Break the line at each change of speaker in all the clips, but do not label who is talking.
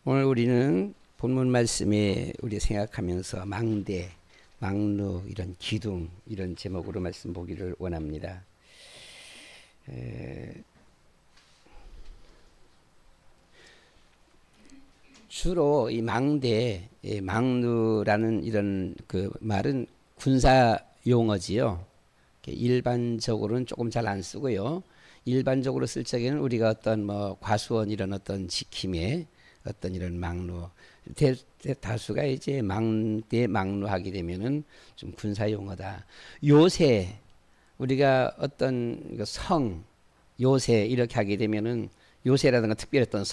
오늘 우리는 본문 말씀에 우리 생각하면서 망대, 망루, 이런 기둥 이런 제목으로 말씀 보기를 원합니다. 주로 이 망대, 망루라는 이런 그 말은 군사 용어지요. 일반적으로는 조금 잘 안 쓰고요. 일반적으로 쓸 적에는 우리가 어떤 뭐 과수원 이런 어떤 지킴에 어떤 이런 망루, 다수가 이제 망대 망루하게 되면은 좀 군사 용어다. 요새 우리가 어떤 성, 요새 이렇게 하게 되면은 요새라든가 특별히 어떤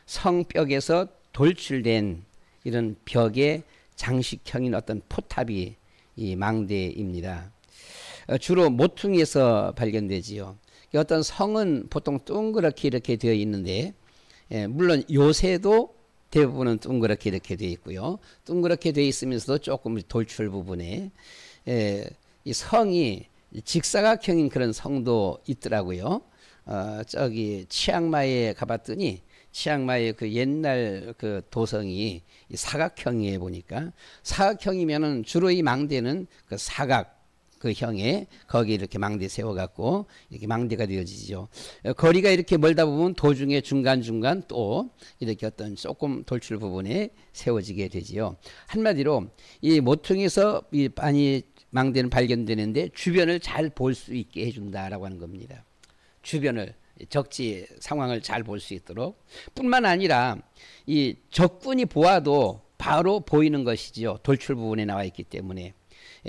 성벽에서 돌출된 이런 벽의 장식형인 어떤 포탑이 이 망대입니다. 주로 모퉁이에서 발견되지요. 어떤 성은 보통 둥그렇게 이렇게 되어 있는데, 물론 요새도 대부분은 둥그렇게 이렇게 되어 있고요. 둥그렇게 되어 있으면서도 조금 돌출 부분에 이 성이 직사각형인 그런 성도 있더라고요. 저기 치앙마이에 가봤더니 치앙마이 그 옛날 그 도성이 사각형이에 보니까 사각형이면은 주로 이 망대는 그 사각 그 형에 거기 이렇게 망대 세워갖고 이렇게 망대가 되어지죠. 거리가 이렇게 멀다 보면 도중에 중간중간 또 이렇게 어떤 조금 돌출 부분에 세워지게 되지요. 한마디로 이 모퉁이에서 이 망대는 발견되는데 주변을 잘 볼 수 있게 해준다라고 하는 겁니다. 주변을 적지 상황을 잘 볼 수 있도록 뿐만 아니라 이 적군이 보아도 바로 보이는 것이지요. 돌출 부분에 나와 있기 때문에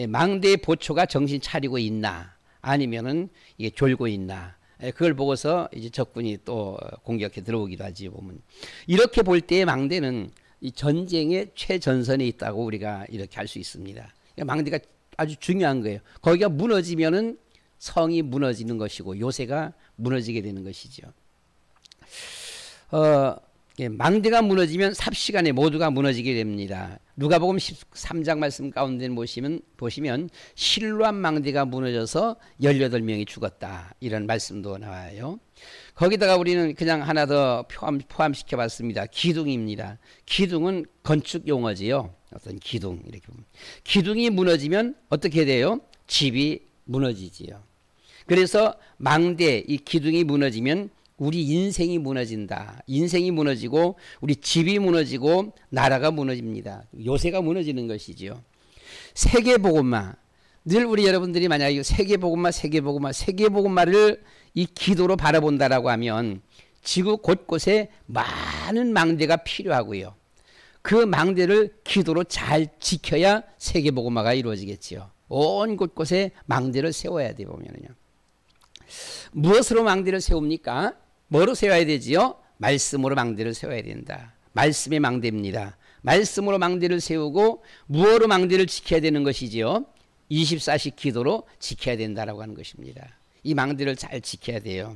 망대의 보초가 정신 차리고 있나 아니면은 이게 졸고 있나 그걸 보고서 이제 적군이 또 공격해 들어오기도 하지 보면 이렇게 볼 때의 망대는 이 전쟁의 최전선에 있다고 우리가 이렇게 할 수 있습니다. 망대가 아주 중요한 거예요. 거기가 무너지면은 성이 무너지는 것이고 요새가 무너지게 되는 것이죠. 망대가 무너지면 삽시간에 모두가 무너지게 됩니다. 누가복음 13장 말씀 가운데 보시면 실로암 망대가 무너져서 18명이 죽었다 이런 말씀도 나와요. 거기다가 우리는 그냥 하나 더 포함시켜 봤습니다. 기둥입니다. 기둥은 건축 용어지요. 어떤 기둥 이렇게 보면 기둥이 무너지면 어떻게 돼요? 집이 무너지지요. 그래서 망대 이 기둥이 무너지면 우리 인생이 무너진다. 인생이 무너지고 우리 집이 무너지고 나라가 무너집니다. 요새가 무너지는 것이지요. 세계복음화. 늘 우리 여러분들이 만약에 세계복음화를 이 기도로 바라본다라고 하면 지구 곳곳에 많은 망대가 필요하고요. 그 망대를 기도로 잘 지켜야 세계복음화가 이루어지겠지요. 온 곳곳에 망대를 세워야 돼 보면은요. 무엇으로 망대를 세웁니까? 뭐로 세워야 되지요? 말씀으로 망대를 세워야 된다. 말씀의 망대입니다. 말씀으로 망대를 세우고 무엇으로 망대를 지켜야 되는 것이지요? 24시 기도로 지켜야 된다라고 하는 것입니다. 이 망대를 잘 지켜야 돼요.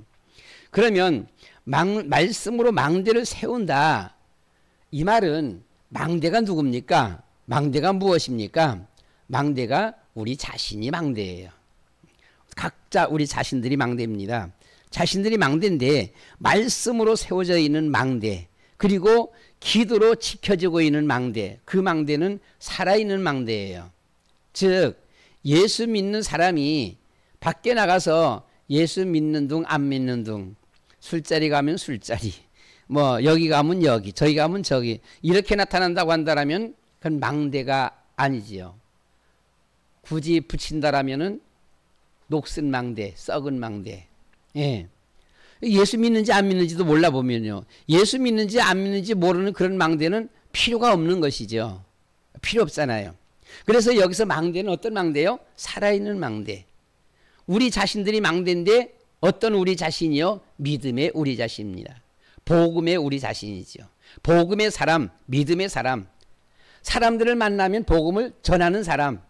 그러면 말씀으로 망대를 세운다. 이 말은 망대가 누굽니까? 망대가 무엇입니까? 망대가 우리 자신이 망대예요. 각자 우리 자신들이 망대입니다. 자신들이 망대인데 말씀으로 세워져 있는 망대 그리고 기도로 지켜지고 있는 망대 그 망대는 살아있는 망대예요. 즉 예수 믿는 사람이 밖에 나가서 예수 믿는 둥 안 믿는 둥 술자리 가면 술자리 뭐 여기 가면 여기 저기 가면 저기 이렇게 나타난다고 한다면 그건 망대가 아니지요. 굳이 붙인다라면은 녹슨 망대, 썩은 망대. 예. 예수 믿는지 안 믿는지도 몰라 보면요. 예수 믿는지 안 믿는지 모르는 그런 망대는 필요가 없는 것이죠. 필요 없잖아요. 그래서 여기서 망대는 어떤 망대요? 살아있는 망대. 우리 자신들이 망대인데 어떤 우리 자신이요? 믿음의 우리 자신입니다. 복음의 우리 자신이죠. 복음의 사람, 믿음의 사람. 사람들을 만나면 복음을 전하는 사람.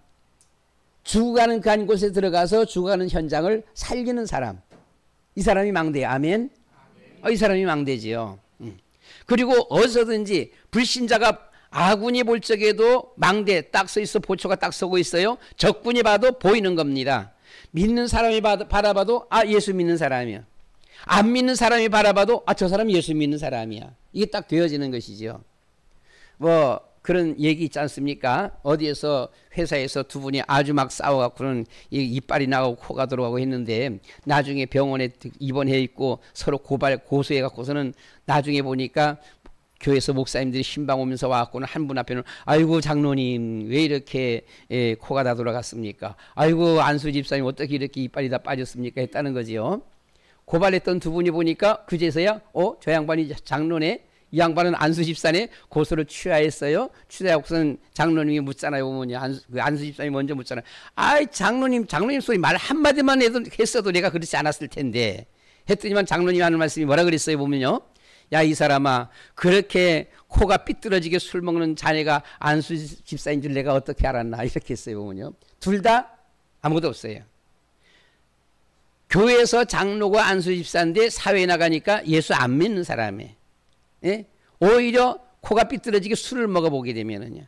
죽어가는 그 한 곳에 들어가서 죽어가는 현장을 살리는 사람. 이 사람이 망대예요. 아멘? 이 사람이 망대지요. 그리고 어디서든지 불신자가 아군이 볼 적에도 망대 딱 서 있어 보초가 딱 서고 있어요. 적군이 봐도 보이는 겁니다. 믿는 사람이 바라봐도 예수 믿는 사람이야. 안 믿는 사람이 바라봐도 아, 저 사람 예수 믿는 사람이야. 이게 딱 되어지는 것이죠. 뭐 그런 얘기 있지 않습니까? 어디에서 회사에서 두 분이 아주 막 싸워갖고는 이빨이 나가고 코가 들어가고 했는데 나중에 병원에 입원해 있고 서로 고소해갖고서는 나중에 보니까 교회에서 목사님들이 신방 오면서 와갖고는 한 분 앞에는 아이고 장로님 왜 이렇게 코가 다 돌아갔습니까? 아이고 안수 집사님 어떻게 이렇게 이빨이 다 빠졌습니까? 했다는 거지요. 고발했던 두 분이 보니까 그제서야 저 양반이 장로네, 이 양반은 안수 집사네, 고소를 취하했어요. 취하고서는 장로님이 묻잖아요. 어머니 안수 집사님이 먼저 묻잖아요. 아이 장로님 소리 말 한마디만 했어도 내가 그렇지 않았을 텐데 했더니만 장로님이 하는 말씀이 뭐라 그랬어요 보면요. 야 이 사람아, 그렇게 코가 삐뚤어지게 술 먹는 자네가 안수 집사인 줄 내가 어떻게 알았나, 이렇게 했어요 보면요. 둘 다 아무것도 없어요. 교회에서 장로가 안수 집사인데 사회에 나가니까 예수 안 믿는 사람이에요. 예? 오히려 코가 삐뚤어지게 술을 먹어보게 되면은요,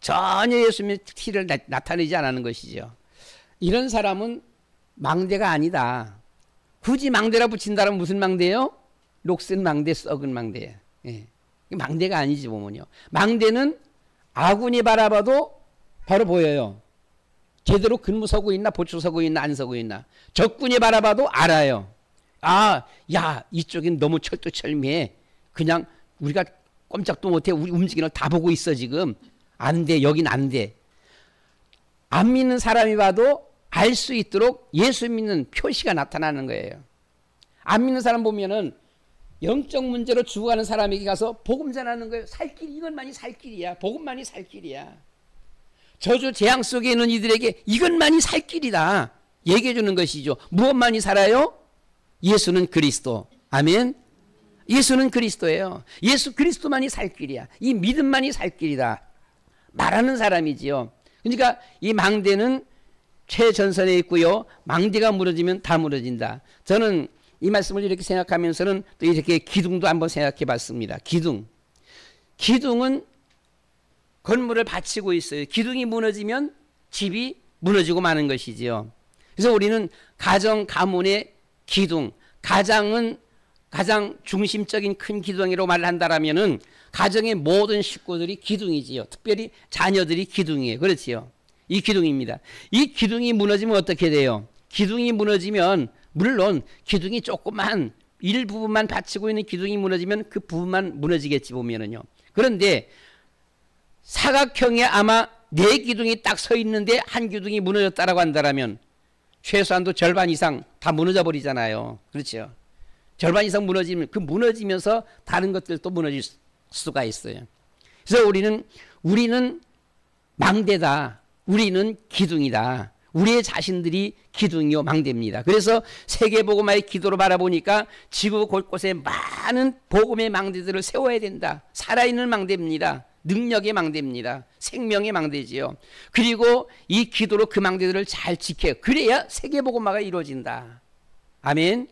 전혀 예수님의 티를 나타내지 않는 것이죠. 이런 사람은 망대가 아니다. 굳이 망대라 붙인다면 무슨 망대예요? 녹슨 망대, 썩은 망대. 예. 망대가 아니지 보면요. 망대는 아군이 바라봐도 바로 보여요. 제대로 근무 서고 있나, 보초 서고 있나, 안 서고 있나. 적군이 바라봐도 알아요. 아, 야, 이쪽은 너무 철두철미해. 그냥 우리가 꼼짝도 못해. 우리 움직이는 걸 다 보고 있어 지금. 안 돼, 여긴 안 돼. 안 믿는 사람이 봐도 알 수 있도록 예수 믿는 표시가 나타나는 거예요. 안 믿는 사람 보면은 영적 문제로 죽어가는 사람에게 가서 복음 전하는 거예요. 살 길, 이것만이 살 길이야. 복음만이 살 길이야. 저주 재앙 속에 있는 이들에게 이것만이 살 길이다 얘기해 주는 것이죠. 무엇만이 살아요? 예수는 그리스도. 아멘. 예수는 그리스도예요. 예수 그리스도만이 살 길이야. 이 믿음만이 살 길이다 말하는 사람이지요. 그러니까 이 망대는 최전선에 있고요. 망대가 무너지면 다 무너진다. 저는 이 말씀을 이렇게 생각하면서는 또 이렇게 기둥도 한번 생각해 봤습니다. 기둥은 건물을 받치고 있어요. 기둥이 무너지면 집이 무너지고 마는 것이지요. 그래서 우리는 가정, 가문의 기둥, 가장 중심적인 큰 기둥이라고 말을 한다라면은 가정의 모든 식구들이 기둥이지요. 특별히 자녀들이 기둥이에요. 그렇지요. 이 기둥입니다. 이 기둥이 무너지면 어떻게 돼요? 기둥이 무너지면 물론 기둥이 조그만 일부분만 받치고 있는 기둥이 무너지면 그 부분만 무너지겠지 보면은요. 그런데 사각형에 아마 4기둥이 딱 서 있는데 한 기둥이 무너졌다라고 한다면 최소한도 절반 이상 다 무너져 버리잖아요. 그렇죠. 절반 이상 무너지면 그 무너지면서 다른 것들도 무너질 수가 있어요. 그래서 우리는 망대다. 우리는 기둥이다. 우리의 자신들이 기둥이요 망대입니다. 그래서 세계복음화의 기도로 바라보니까 지구 곳곳에 많은 복음의 망대들을 세워야 된다. 살아있는 망대입니다. 능력의 망대입니다. 생명의 망대지요. 그리고 이 기도로 그 망대들을 잘 지켜요. 그래야 세계복음화가 이루어진다. 아멘.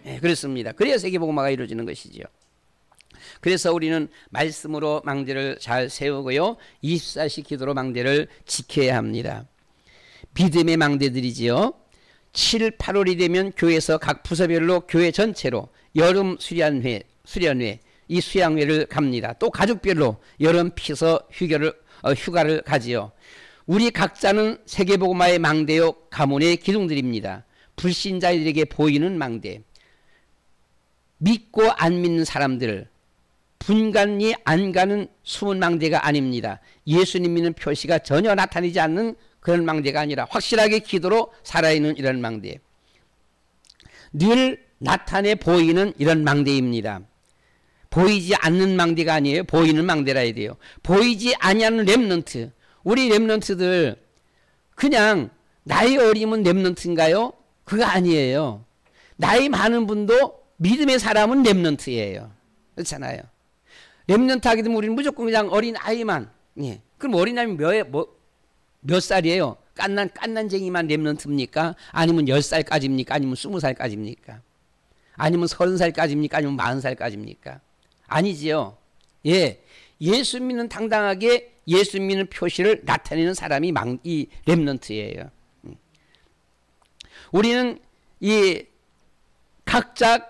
네, 그렇습니다. 그래야 세계복음화가 이루어지는 것이지요. 그래서 우리는 말씀으로 망대를 잘 세우고요. 24시 기도로 망대를 지켜야 합니다. 믿음의 망대들이지요. 7, 8월이 되면 교회에서 각 부서별로 교회 전체로 여름 수련회 이 수양회를 갑니다. 또 가족별로 여름 피서 휴가를 가지요. 우리 각자는 세계복음화의 망대요 가문의 기둥들입니다. 불신자들에게 보이는 망대, 믿고 안 믿는 사람들 분간이 안 가는 숨은 망대가 아닙니다. 예수님 믿는 표시가 전혀 나타나지 않는 그런 망대가 아니라 확실하게 기도로 살아있는 이런 망대, 늘 나타내 보이는 이런 망대입니다. 보이지 않는 망대가 아니에요. 보이는 망대라 해야 돼요. 보이지 아니하는 렘넌트. 우리 렘넌트들 그냥 나이 어리면 렘넌트인가요? 그거 아니에요. 나이 많은 분도 믿음의 사람은 렘넌트예요. 그렇잖아요. 렘넌트 하게 되면 우리는 무조건 그냥 어린 아이만. 예. 그럼 어린 아이면 몇 살이에요? 깐난쟁이만 렘넌트입니까? 아니면 10살까지입니까? 아니면 20살까지입니까? 아니면 30살까지입니까? 아니면 40살까지입니까? 아니지요. 예. 예수 믿는 당당하게 예수 믿는 표시를 나타내는 사람이 이 렘넌트예요. 우리는 이 각자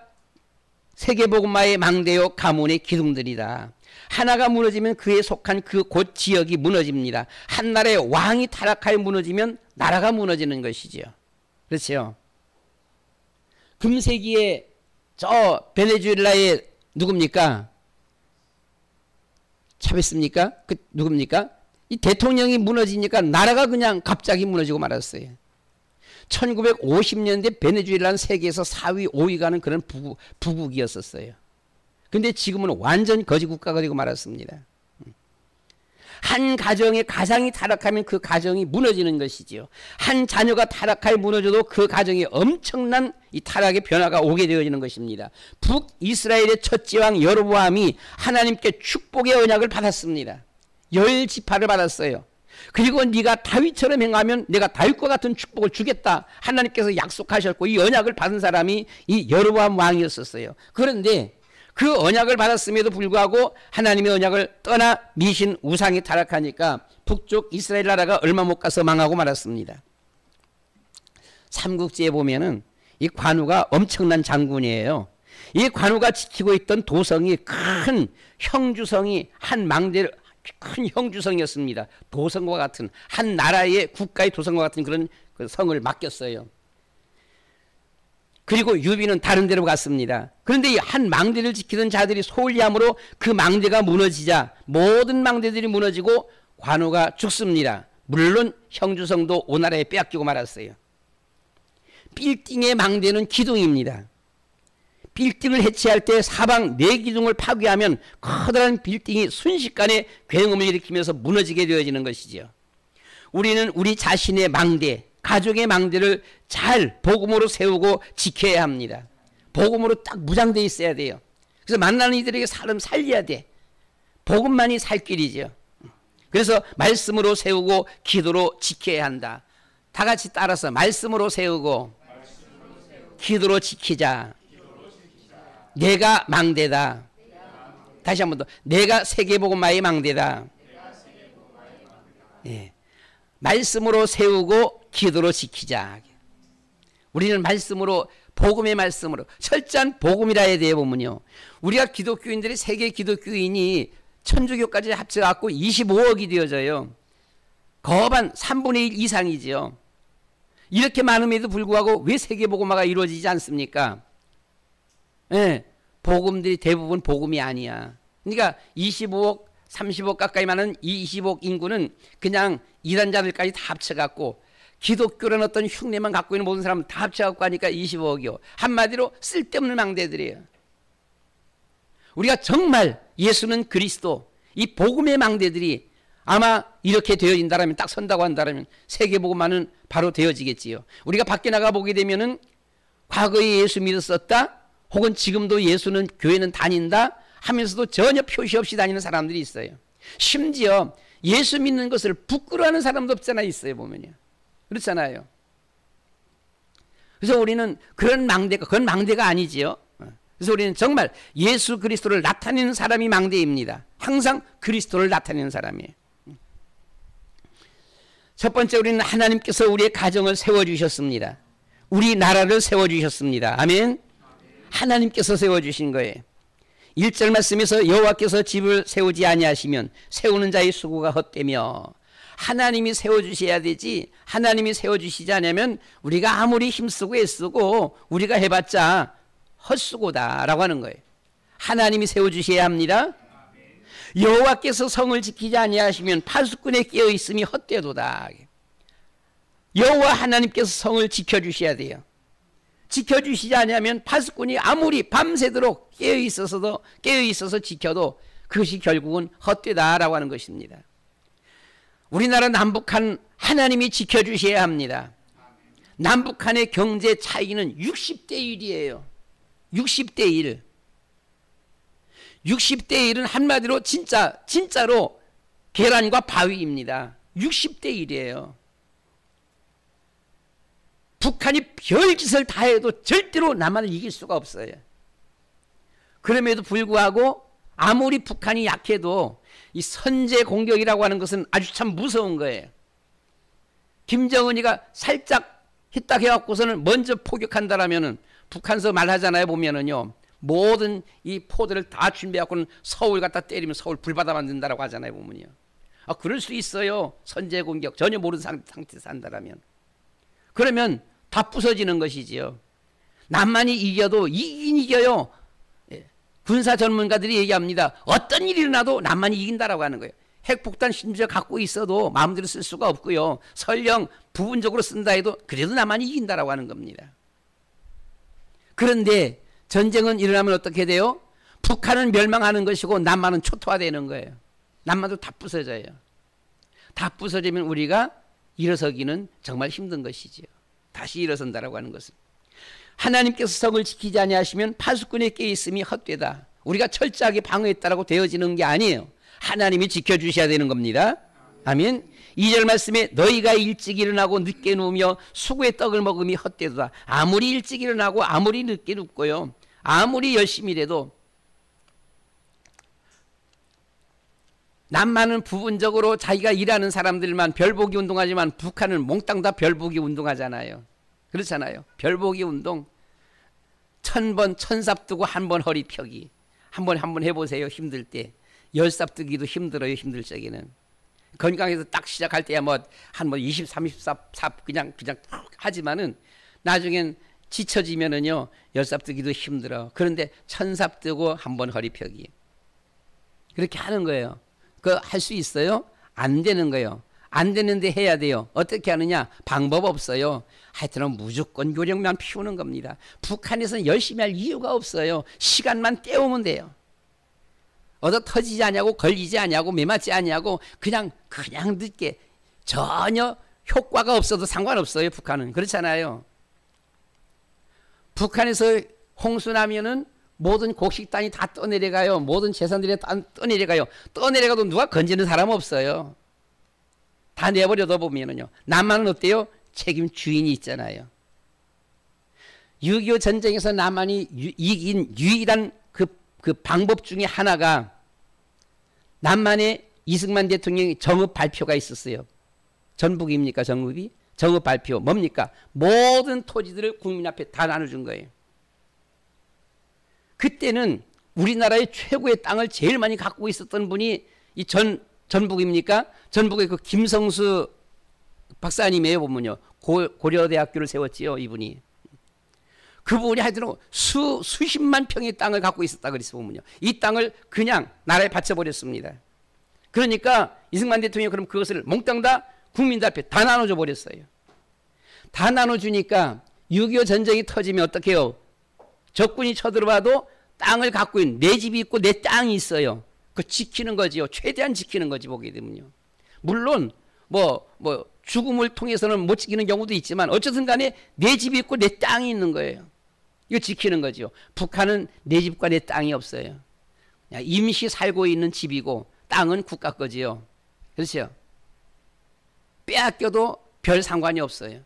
세계복음화의 망대요 가문의 기둥들이다. 하나가 무너지면 그에 속한 그 곳 지역이 무너집니다. 한 나라의 왕이 타락하여 무너지면 나라가 무너지는 것이지요. 그렇죠. 금세기에 저 베네수엘라의 누굽니까? 차베스입니까? 그 누굽니까? 이 대통령이 무너지니까 나라가 그냥 갑자기 무너지고 말았어요. 1950년대 베네수엘라는 세계에서 4위, 5위 가는 그런 부국이었었어요. 근데 지금은 완전 거지 국가가 되고 말았습니다. 한 가정의 가장이 타락하면 그 가정이 무너지는 것이지요. 한 자녀가 타락하여 무너져도 그 가정에 엄청난 이 타락의 변화가 오게 되어지는 것입니다. 북이스라엘의 첫째 왕 여로보암이 하나님께 축복의 언약을 받았습니다. 10지파를 받았어요. 그리고 네가 다윗처럼 행하면 내가 다윗과 같은 축복을 주겠다. 하나님께서 약속하셨고 이 언약을 받은 사람이 이 여로보암 왕이었었어요. 그런데 그 언약을 받았음에도 불구하고 하나님의 언약을 떠나 미신 우상이 타락하니까 북쪽 이스라엘 나라가 얼마 못 가서 망하고 말았습니다. 삼국지에 보면은 이 관우가 엄청난 장군이에요. 이 관우가 지키고 있던 도성이 큰 형주성이 한 망대를 큰 형주성이었습니다. 도성과 같은 한 나라의 국가의 도성과 같은 그런 그 성을 맡겼어요. 그리고 유비는 다른 데로 갔습니다. 그런데 이 한 망대를 지키던 자들이 소홀히함으로 그 망대가 무너지자 모든 망대들이 무너지고 관우가 죽습니다. 물론 형주성도 오나라에 빼앗기고 말았어요. 빌딩의 망대는 기둥입니다. 빌딩을 해체할 때 사방 4기둥을 파괴하면 커다란 빌딩이 순식간에 굉음을 일으키면서 무너지게 되어지는 것이죠. 우리는 우리 자신의 망대, 가족의 망대를 잘 복음으로 세우고 지켜야 합니다. 복음으로 딱 무장되어 있어야 돼요. 그래서 만나는 이들에게 사람 살려야 돼. 복음만이 살 길이죠. 그래서 말씀으로 세우고 기도로 지켜야 한다. 다 같이 따라서 말씀으로 세우고 기도로 지키자. 내가 망대다. 다시 한 번 더. 내가 세계복음화의 망대다. 예. 말씀으로 세우고 기도로 지키자. 우리는 말씀으로 복음의 말씀으로 철저한 복음이라에 대해 보면요. 우리가 기독교인들이 세계 기독교인이 천주교까지 합쳐갖고 25억이 되어져요. 거반 3분의 1 이상이지요. 이렇게 많음에도 불구하고 왜 세계복음화가 이루어지지 않습니까? 예, 복음들이 대부분 복음이 아니야. 그러니까 25억, 30억 가까이 많은 20억 인구는 그냥 이단자들까지 다 합쳐갖고 기독교라는 어떤 흉내만 갖고 있는 모든 사람은 다 합쳐갖고 하니까 25억이요. 한마디로 쓸데없는 망대들이에요. 우리가 정말 예수는 그리스도, 이 복음의 망대들이 아마 이렇게 되어진다라면, 딱 선다고 한다라면 세계복음화는 바로 되어지겠지요. 우리가 밖에 나가 보게 되면은 과거에 예수 믿었었다, 혹은 지금도 예수는 교회는 다닌다 하면서도 전혀 표시 없이 다니는 사람들이 있어요. 심지어 예수 믿는 것을 부끄러워하는 사람도 없잖아요. 있어요, 보면요. 그렇잖아요. 그래서 우리는 그런 망대가, 그건 망대가 아니지요. 그래서 우리는 정말 예수 그리스도를 나타내는 사람이 망대입니다. 항상 그리스도를 나타내는 사람이에요. 첫 번째, 우리는 하나님께서 우리의 가정을 세워주셨습니다. 우리 나라를 세워주셨습니다. 아멘. 하나님께서 세워주신 거예요. 1절 말씀에서 여호와께서 집을 세우지 아니하시면 세우는 자의 수고가 헛되며, 하나님이 세워주셔야 되지, 하나님이 세워주시지 않으면 우리가 아무리 힘쓰고 애쓰고 우리가 해봤자 헛수고다 라고 하는 거예요. 하나님이 세워주셔야 합니다. 여호와께서 성을 지키지 아니하시면 파수꾼에 깨어있음이 헛되도다. 여호와 하나님께서 성을 지켜주셔야 돼요. 지켜주시지 않으면 파수꾼이 아무리 밤새도록 깨어있어서 지켜도 그것이 결국은 헛되다라고 하는 것입니다. 우리나라 남북한 하나님이 지켜주셔야 합니다. 남북한의 경제 차이는 60대 1이에요. 60대 1. 60대 1은 한마디로 진짜로 계란과 바위입니다. 60대 1이에요. 북한이 별짓을 다 해도 절대로 남한을 이길 수가 없어요. 그럼에도 불구하고 아무리 북한이 약해도 이 선제 공격이라고 하는 것은 아주 참 무서운 거예요. 김정은이가 살짝 히딱 해갖고서는 먼저 포격한다라면은, 북한서 말하잖아요. 보면은요, 모든 이 포들을 다 준비해갖고는 서울 갖다 때리면 서울 불바다 만든다라고 하잖아요, 보면요. 아, 그럴 수 있어요. 선제 공격 전혀 모르는 상태에서 한다라면. 그러면 다 부서지는 것이지요. 남만이 이겨도 이긴 이겨요. 예. 군사 전문가들이 얘기합니다. 어떤 일이 일어나도 남만이 이긴다라고 하는 거예요. 핵폭탄 심지어 갖고 있어도 마음대로 쓸 수가 없고요. 설령 부분적으로 쓴다 해도 그래도 남만이 이긴다라고 하는 겁니다. 그런데 전쟁은 일어나면 어떻게 돼요? 북한은 멸망하는 것이고 남만은 초토화되는 거예요. 남만도 다 부서져요. 다 부서지면 우리가 일어서기는 정말 힘든 것이지요. 다시 일어선다라고 하는 것은. 하나님께서 성을 지키지 아니하시면 파수꾼의 깨 있음이 헛되다. 우리가 철저하게 방어했다라고 되어지는 게 아니에요. 하나님이 지켜주셔야 되는 겁니다. 아멘. 2절 말씀에 너희가 일찍 일어나고 늦게 누우며 수고의 떡을 먹음이 헛되도다. 아무리 일찍 일어나고 아무리 늦게 눕고요, 아무리 열심히 일해도 남만은 부분적으로 자기가 일하는 사람들만 별보기 운동하지만 북한은 몽땅 다 별보기 운동하잖아요. 그렇잖아요. 별보기 운동 1000번 천삽 뜨고 한 번 허리 펴기. 한번 해보세요. 힘들 때. 10삽 뜨기도 힘들어요. 힘들 적에는. 건강해서 딱 시작할 때야 한 20, 30삽 그냥 하지만은 나중엔 지쳐지면은요 10삽 뜨기도 힘들어. 그런데 1000삽 뜨고 한 번 허리 펴기. 그렇게 하는 거예요. 그거 할 수 있어요? 안 되는 거예요. 안 되는데 해야 돼요. 어떻게 하느냐? 방법 없어요. 하여튼 무조건 요령만 피우는 겁니다. 북한에서는 열심히 할 이유가 없어요. 시간만 때우면 돼요. 얻어 터지지 않냐고, 걸리지 않냐고, 매맞지 않냐고, 그냥 늦게 전혀 효과가 없어도 상관없어요. 북한은 그렇잖아요. 북한에서 홍수 나면은 모든 곡식단이 다 떠내려가요. 모든 재산들이 다 떠내려가요. 떠내려가도 누가 건지는 사람 없어요. 다 내버려둬 보면은요. 남한은 어때요? 책임 주인이 있잖아요. 6.25 전쟁에서 남한이 이긴 유일한 그 방법 중에 하나가 남한의 이승만 대통령의 정읍 발표가 있었어요. 전북입니까? 정읍이? 정읍 발표 뭡니까? 모든 토지들을 국민 앞에 다 나눠준 거예요. 그때는 우리나라의 최고의 땅을 제일 많이 갖고 있었던 분이 이 전북입니까? 전북의 그 김성수 박사님이에요. 보면요. 고려대학교를 세웠지요. 이분이. 그분이 하여튼 수십만 평의 땅을 갖고 있었다 그랬어 보면요. 이 땅을 그냥 나라에 바쳐버렸습니다. 그러니까 이승만 대통령이 그럼 그것을 몽땅 다 국민들 앞에 다 나눠줘 버렸어요. 다 나눠주니까 6.25 전쟁이 터지면 어떻게 해요? 적군이 쳐들어와도 땅을 갖고 있는, 내 집이 있고 내 땅이 있어요. 그 지키는 거지요. 최대한 지키는 거지 보게 되면요. 물론 죽음을 통해서는 못 지키는 경우도 있지만 어쨌든 간에 내 집이 있고 내 땅이 있는 거예요. 이거 지키는 거죠. 북한은 내 집과 내 땅이 없어요. 그냥 임시 살고 있는 집이고 땅은 국가 거지요. 그렇죠? 빼앗겨도 별 상관이 없어요.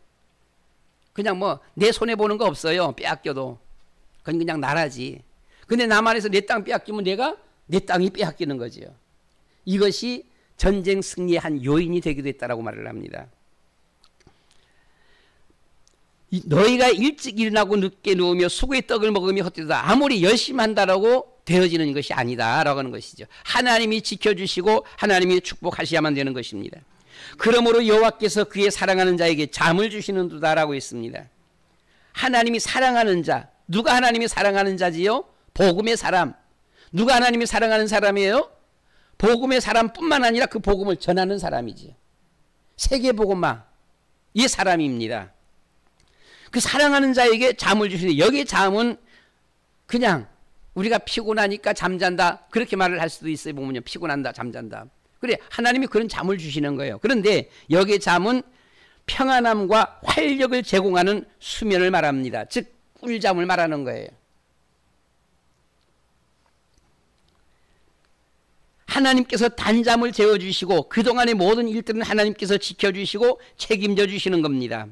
그냥 내 손에 보는 거 없어요. 빼앗겨도. 그건 그냥 나라지. 근데 남한에서 내 땅 빼앗기면 내 땅이 빼앗기는 거지요. 이것이 전쟁 승리의 한 요인이 되기도 했다라고 말을 합니다. 너희가 일찍 일어나고 늦게 누우며 수고의 떡을 먹으며 헛되다. 아무리 열심히 한다라고 되어지는 것이 아니다라고 하는 것이죠. 하나님이 지켜주시고 하나님이 축복하셔야만 되는 것입니다. 그러므로 여호와께서 그의 사랑하는 자에게 잠을 주시는도다라고 했습니다. 하나님이 사랑하는 자. 누가 하나님이 사랑하는 자지요? 복음의 사람. 누가 하나님이 사랑하는 사람이에요? 복음의 사람뿐만 아니라 그 복음을 전하는 사람이지요. 세계복음화 이 사람입니다. 그 사랑하는 자에게 잠을 주시는데 여기에 잠은 그냥 우리가 피곤하니까 잠잔다 그렇게 말을 할 수도 있어요. 보면요. 피곤한다 잠잔다. 그래 하나님이 그런 잠을 주시는 거예요. 그런데 여기에 잠은 평안함과 활력을 제공하는 수면을 말합니다. 즉 꿀잠을 말하는 거예요. 하나님께서 단잠을 재워주시고 그동안의 모든 일들은 하나님께서 지켜주시고 책임져 주시는 겁니다.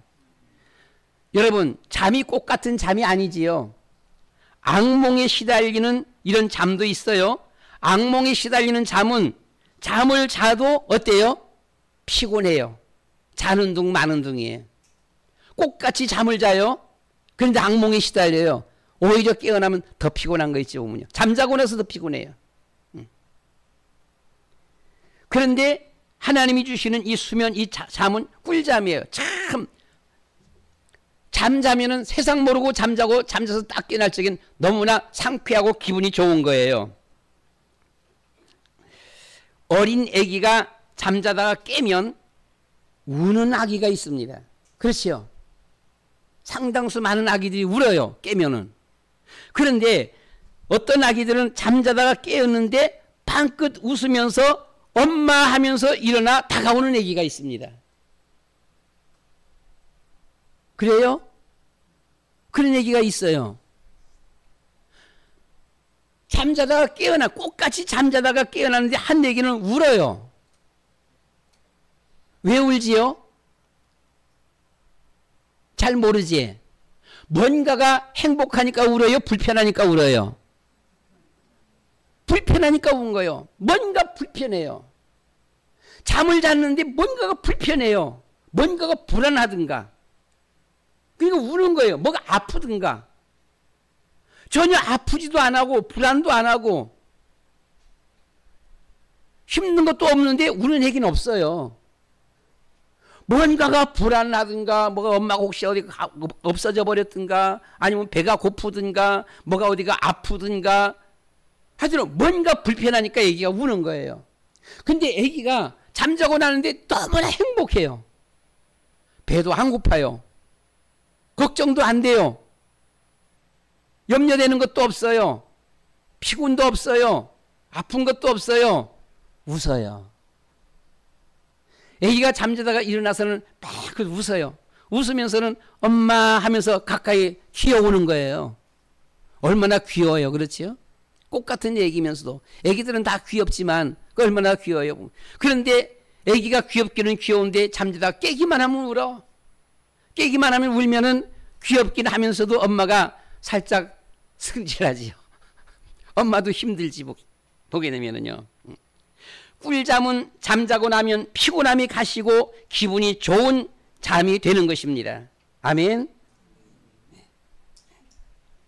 여러분 잠이 꼭 같은 잠이 아니지요. 악몽에 시달리는 이런 잠도 있어요. 악몽에 시달리는 잠은 잠을 자도 어때요? 피곤해요. 자는 둥 마는 둥이에요. 똑같이 잠을 자요. 그런데 악몽에 시달려요. 오히려 깨어나면 더 피곤한 거 있죠. 보면요. 잠자고 나서 더 피곤해요. 그런데 하나님이 주시는 이 수면, 이 잠은 꿀잠이에요. 참 잠자면은 세상 모르고 잠자고 잠자서 딱 깨어날 적엔 너무나 상쾌하고 기분이 좋은 거예요. 어린 아기가 잠자다가 깨면 우는 아기가 있습니다. 그렇죠? 상당수 많은 아기들이 울어요. 깨면은. 그런데 어떤 아기들은 잠자다가 깨었는데 방긋 웃으면서 엄마 하면서 일어나 다가오는 아기가 있습니다. 그래요? 그런 아기가 있어요. 잠자다가 깨어나, 꽃같이 잠자다가 깨어나는데 한 아기는 울어요. 왜 울지요? 잘 모르지. 뭔가가 행복하니까 울어요? 불편하니까 울어요? 불편하니까 우는 거예요. 뭔가 불편해요. 잠을 잤는데 뭔가가 불편해요. 뭔가가 불안하든가. 그러니까 우는 거예요. 뭐가 아프든가. 전혀 아프지도 안 하고 불안도 안 하고 힘든 것도 없는데 우는 얘기는 없어요. 뭔가가 불안하든가, 뭐가 엄마가 혹시 어디가 없어져 버렸든가, 아니면 배가 고프든가, 뭐가 어디가 아프든가, 하여튼 뭔가 불편하니까 애기가 우는 거예요. 근데 애기가 잠자고 나는데 너무나 행복해요. 배도 안 고파요. 걱정도 안 돼요. 염려되는 것도 없어요. 피곤도 없어요. 아픈 것도 없어요. 웃어요. 애기가 잠자다가 일어나서는 막 웃어요. 웃으면서는 엄마 하면서 가까이 귀여우는 거예요. 얼마나 귀여워요. 그렇지요? 꽃 같은 얘기면서도 애기들은 다 귀엽지만 얼마나 귀여워요. 그런데 애기가 귀엽기는 귀여운데 잠자다가 깨기만 하면 울어. 깨기만 하면 울면은 귀엽긴 하면서도 엄마가 살짝 승질하지요. 엄마도 힘들지 보게 되면은요. 꿀잠은 잠자고 나면 피곤함이 가시고 기분이 좋은 잠이 되는 것입니다. 아멘.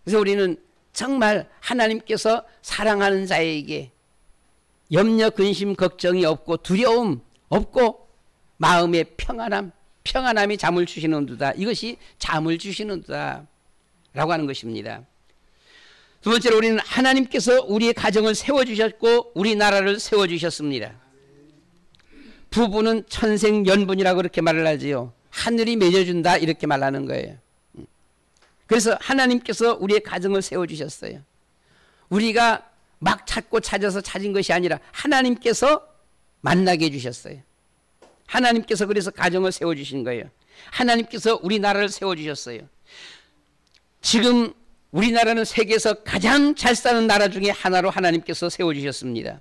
그래서 우리는 정말 하나님께서 사랑하는 자에게 염려, 근심, 걱정이 없고 두려움 없고 마음의 평안함이 잠을 주시는도다. 이것이 잠을 주시는도다 라고 하는 것입니다. 두 번째로 우리는 하나님께서 우리의 가정을 세워주셨고 우리나라를 세워주셨습니다. 부부는 천생연분이라고 그렇게 말을 하지요. 하늘이 맺어준다 이렇게 말하는 거예요. 그래서 하나님께서 우리의 가정을 세워주셨어요. 우리가 막 찾고 찾아서 찾은 것이 아니라 하나님께서 만나게 해주셨어요. 하나님께서 그래서 가정을 세워주신 거예요. 하나님께서 우리나라를 세워주셨어요. 지금 우리나라는 세계에서 가장 잘 사는 나라 중에 하나로 하나님께서 세워주셨습니다.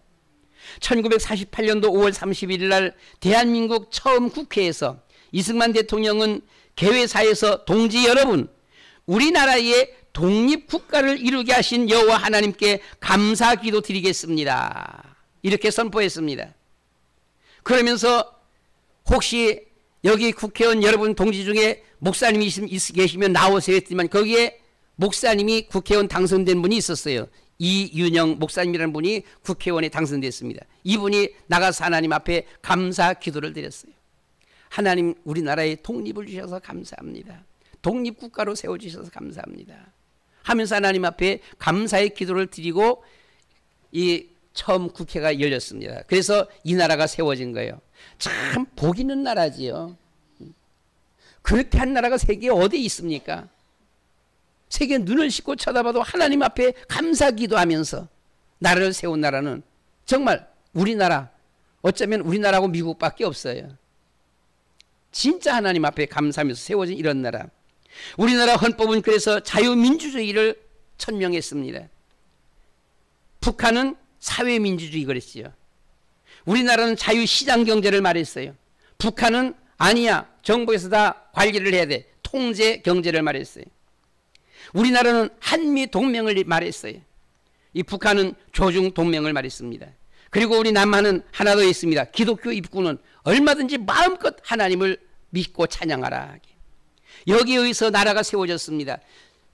1948년도 5월 31일 날 대한민국 처음 국회에서 이승만 대통령은 개회사에서 동지 여러분, 우리나라의 독립국가를 이루게 하신 여호와 하나님께 감사기도 드리겠습니다. 이렇게 선포했습니다. 그러면서 혹시 여기 국회의원 여러분 동지 중에 목사님이 계시면 나오세요 했지만 거기에 목사님이 국회의원 당선된 분이 있었어요. 이윤영 목사님이라는 분이 국회의원에 당선됐습니다. 이분이 나가서 하나님 앞에 감사 기도를 드렸어요. 하나님 우리나라에 독립을 주셔서 감사합니다. 독립국가로 세워주셔서 감사합니다. 하면서 하나님 앞에 감사의 기도를 드리고 이 처음 국회가 열렸습니다. 그래서 이 나라가 세워진 거예요. 참 복 있는 나라지요. 그렇게 한 나라가 세계에 어디 있습니까? 세계 눈을 씻고 쳐다봐도 하나님 앞에 감사 기도하면서 나라를 세운 나라는 정말 우리나라, 어쩌면 우리나라하고 미국밖에 없어요. 진짜 하나님 앞에 감사하면서 세워진 이런 나라. 우리나라 헌법은 그래서 자유민주주의를 천명했습니다. 북한은 사회민주주의 그랬지요. 우리나라는 자유시장경제를 말했어요. 북한은 아니야, 정부에서 다 관리를 해야 돼, 통제경제를 말했어요. 우리나라는 한미동맹을 말했어요. 이 북한은 조중동맹을 말했습니다. 그리고 우리 남한은 하나 더 있습니다. 기독교 입구는 얼마든지 마음껏 하나님을 믿고 찬양하라. 여기에 의해서 나라가 세워졌습니다.